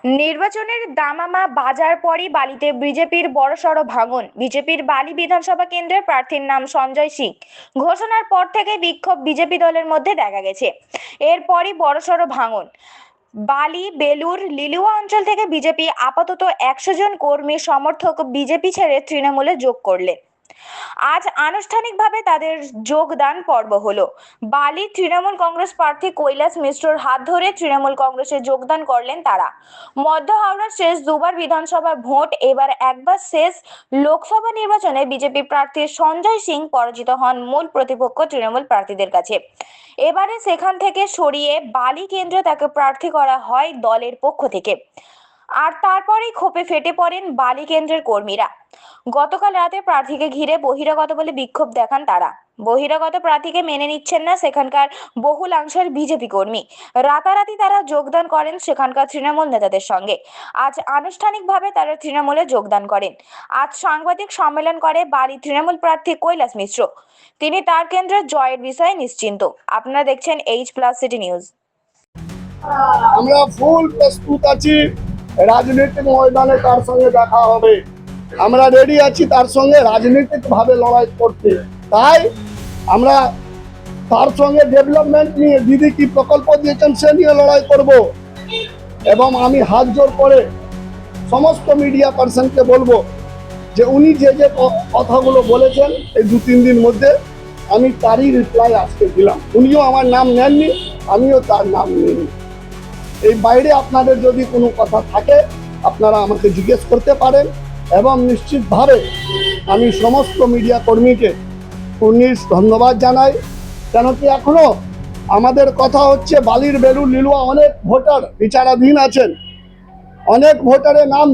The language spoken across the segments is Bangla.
নির্বাচনের দামামা বাজার পরই বালিতে বিজেপির বড়সড় ভাঙন। বিজেপির বালি বিধানসভা কেন্দ্রের প্রার্থীর নাম সঞ্জয় সিং ঘোষণার পর থেকে বিক্ষোভ বিজেপি দলের মধ্যে দেখা গেছে। এরপরই বড়সড় ভাঙন। বালি বেলুর লিলুয়া অঞ্চল থেকে বিজেপি আপাতত 100 জন কর্মী সমর্থক বিজেপি ছেড়ে তৃণমূলে যোগ করলেন। আজ আনুষ্ঠানিকভাবে তাদের যোগদান পর্ব হলো। বালি তৃণমূল কংগ্রেস প্রার্থী কৈলাস মিশ্রর হাত ধরে তৃণমূল কংগ্রেসে যোগদান করলেন তারা। মধ্য হাওড়ার শেষ দুবার বিধানসভা ভোট, এবার একবার শেষ লোকসভা নির্বাচনে বিজেপি প্রার্থী সঞ্জয় সিং পরাজিত হন মূল প্রতিপক্ষ তৃণমূল প্রার্থীদের কাছে। এবারে সেখান থেকে সরিয়ে বালি কেন্দ্রে তাকে প্রার্থী করা হয় দলের পক্ষ থেকে। আর তারপরেই ক্ষোভে ফেটে পড়েন বালি কেন্দ্রের কর্মীরা। গতকাল রাতে প্রার্থীকে ঘিরে বহিরাগত বলে বিক্ষোভ দেখান তারা। বহিরাগত প্রার্থীকে মেনে নিচ্ছেন না সেখানকার বহুলাংশের বিজেপি কর্মী। রাতারাতি তারা যোগদান করেন সেখানকার তৃণমূল নেতাদের সঙ্গে। আজ আনুষ্ঠানিকভাবে তারা তৃণমূলে যোগদান করেন। আজ সাংবাদিক সম্মেলন করে বালি তৃণমূল প্রার্থী কৈলাস মিশ্র। তিনি তার কেন্দ্রের জয়ের বিষয়ে নিশ্চিন্ত। আপনারা দেখছেন H+ সিটি নিউজ। আমরা ফুল প্রস্তুত আছি, রাজনৈতিক ময়দানে তার সঙ্গে দেখা হবে। আমরা রেডি আছি তার সঙ্গে রাজনৈতিকভাবে লড়াই করতে। তাই আমরা তার সঙ্গে ডেভেলপমেন্ট নিয়ে, দিদি কি প্রকল্প দিয়েছেন সে নিয়ে লড়াই করব। এবং আমি হাত জোর করে সমস্ত মিডিয়া পার্সনকে বলবো যে উনি যে যে কথাগুলো বলেছেন এই 2-3 দিন মধ্যে আমি তারই রিপ্লাই আজকে দিলাম। উনিও আমার নাম নেননি, আমিও তার নাম নিইনি। এই বাইরে আপনাদের যদি কোনো কথা থাকে আপনারা আমাকে জিজ্ঞেস করতে পারেন। এবং নিশ্চিতভাবে আমি সমস্ত মিডিয়া কর্মীকে ধন্যবাদ জানাই। কেন কি এখনো আমাদের কথা হচ্ছে বালির বেলুর লিলুয়া অনেক ভোটার বিচারাধীন আছেন, অনেক ভোটারের নাম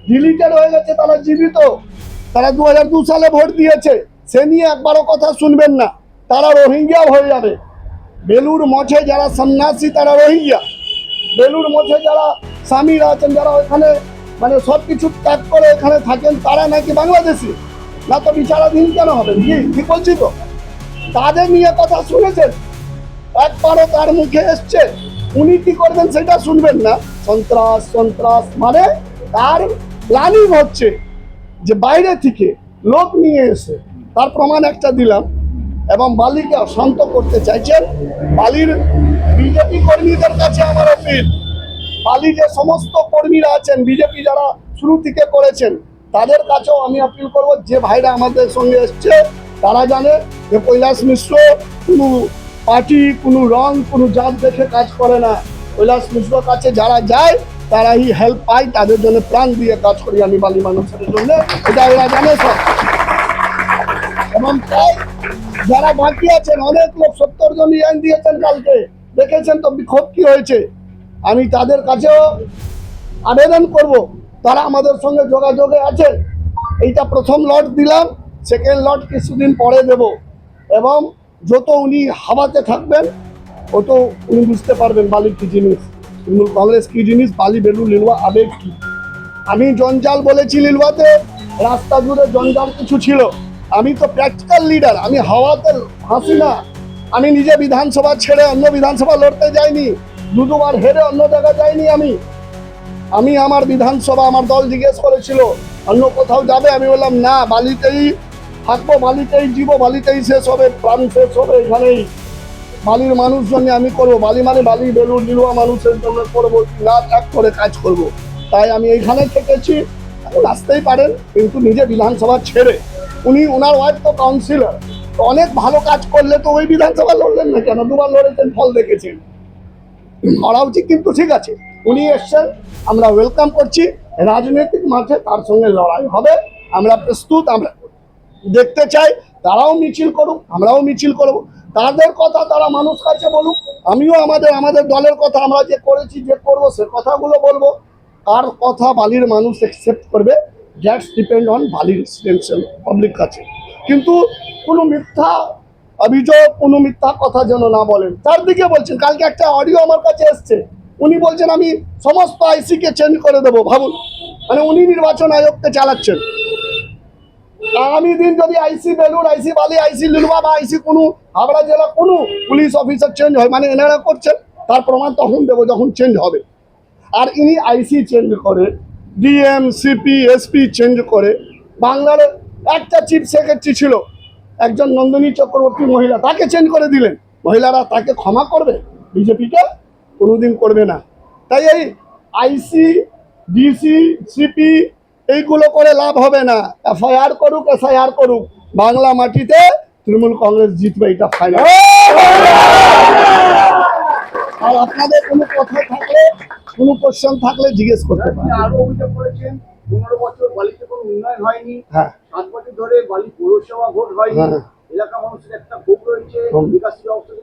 ডিলিটেড হয়ে গেছে, তারা জীবিত, তারা 2002 সালে ভোট দিয়েছে, সে নিয়ে একবারও কথা শুনবেন না। তারা রোহিঙ্গা হয়ে যাবে। বেলুর মঠে যারা সন্ন্যাসী তারা রোহিঙ্গা, বেলুর মঠে যারা স্বামীরা আছেন, যারা ওখানে মানে সব কিছু ত্যাগ করে এখানে থাকেন, তারা নাকি বাংলাদেশি, না তো বিচারাধীন কেন হবেন? কি ঠিক বলছি তো? তাদের নিয়ে কথা শুনেছেন? একবারও তার মুখে এসছে? উনি কি করবেন সেটা শুনবেন না। সন্ত্রাস সন্ত্রাস মানে তার প্ল্যানিং হচ্ছে যে বাইরে থেকে লোক নিয়ে এসে, তার প্রমাণ একটা দিলাম। এবং বালিকে শান্ত করতে চাইছেন। বালির বিজেপি কর্মীদের কাছে আমার আপিল, বালি যে সমস্ত কর্মীরা আছেন বিজেপি যারা শুরু থেকে করেছেন, তাদের কাছেও আমি আপিল করব, যে ভাইরা আমাদের সঙ্গে এসছে তারা জানে যে কৈলাস মিশ্র কোনো পার্টি, কোনো রং, কোনো জাত দেখে কাজ করে না। কৈলাস মিশ্রর কাছে যারা যায় তারাই হেল্প পায়, তাদের জন্য প্রাণ দিয়ে কাজ করি আমি বালি মানুষের জন্য, এটা এরা জানে সব। এবং তাই যারা বাকি আছেন, অনেক লোক 70 জন রিজাইন দিয়েছেন কালকে, দেখেছেন তো বিক্ষোভ কি হয়েছে। আমি তাদের কাছেও আবেদন করব, তারা আমাদের সঙ্গে যোগাযোগে আছে। এইটা প্রথম লট দিলাম, সেকেন্ড লট কিছুদিন পরে দেব। এবং যত উনি হাওয়াতে থাকবেন অত উনি বুঝতে পারবেন বালি কি জিনিস, তৃণমূল কংগ্রেস কি জিনিস, বালি বেলুর লিলুয়া আবেগ কি। আমি জঞ্জাল বলেছি লিলুয়াতে, রাস্তা জুড়ে জঞ্জাল কিছু ছিল। আমি তো প্র্যাকটিক্যাল লিডার, আমি হাওয়াতে হাসি না। আমি নিজে বিধানসভা ছেড়ে অন্য বিধানসভা লড়তে যাইনি, দুবার হেরে অন্য জায়গায় যাইনি। আমি আমার বিধানসভা, আমার দল জিজ্ঞেস করেছিল অন্য কোথাও যাবে, আমি বললাম না, বালিতেই থাকবো, বালিতেই জীবো, বালিতেই শেষ হবে, প্রাণ শেষ হবে এখানেই। বালির মানুষ জন্য আমি করবো, বালি মানে বালি বেলুর লিলুয়া মানুষের জন্য করবো, না ত্যাগ করে কাজ করব। তাই আমি এইখানে থেকেছি। এখন আসতেই পারেন, কিন্তু নিজে বিধানসভা ছেড়ে। উনি, ওনার ওয়াইফ তো কাউন্সিলর, তো অনেক ভালো কাজ করলে তো ওই বিধানসভা লড়লেন না কেন? দুবার লড়েছেন, ফল দেখেছেন, করা উচিত। কিন্তু ঠিক আছে, উনি এসছেন, আমরা ওয়েলকাম করছি। রাজনৈতিক মাঠে তার সঙ্গে লড়াই হবে, আমরা প্রস্তুত। আমরা দেখতে চাই তারাও মিছিল করুক, আমরাও মিছিল করব। তাদের কথা তারা মানুষ কাছে বলুক, আমিও আমাদের দলের কথা, আমরা যে করেছি যে করবো সে কথাগুলো বলবো। কার কথা বালির মানুষ অ্যাকসেপ্ট করবে, দ্যাটস ডিপেন্ড অন বালির রেসিডেন্সিয়াল পাবলিক কাছে। কিন্তু কোনো মিথ্যা অভিযোগ, কোনো মিথ্যা কথা যেন না বলেন। চারদিকে বলছেন, কালকে একটা অডিও আমার কাছে এসছে, উনি বলছেন আমি সমস্ত আইসিকে চেঞ্জ করে দেবো। ভাবুন, মানে উনি নির্বাচন আয়োগকে চালাচ্ছেন। আগামী দিন যদি আইসি বেলুর, আইসি বালি, আইসি লিলুয়া বা আইসি কোনো হাবড়া জেলা কোনো পুলিশ অফিসার চেঞ্জ হয়, মানে এনারা করছেন, তার প্রমাণ তখন দেবো যখন চেঞ্জ হবে। আর ইনি আইসি চেঞ্জ করে, ডিএম সিপি এসপি চেঞ্জ করে। বাংলার একটা চিফ সেক্রেটারি ছিল একজন নন্দিনী চক্রবর্তী মহিলা, তাকে চেঞ্জ করে দিলেন। মহিলারা তাকে ক্ষমা করবে? বিজেপিকে কোনোদিন করবে না। তাই এই আইসি ডিসি সিপি এইগুলো করে লাভ হবে না। এফআইআর করুক এসআইআর করুক, বাংলা মাটিতে তৃণমূল কংগ্রেস জিতবে, এটা ফাইনাল। আর আপনাদের কোনো কথা থাকলে, কোনো কোশ্চেন থাকলে জিজ্ঞেস করতে পারেন। আরো অভিযোগ করেছেন 15 বছর বালিতে কোনো উন্নয়ন হয়নি, হ্যাঁ 7 বছর ধরে বালি পৌরসভা ভোট হয়নি, হ্যাঁ। এলাকা মানুষের একটা ক্ষোভ রয়েছে, হুম। বিকাশ ব্যবস্থা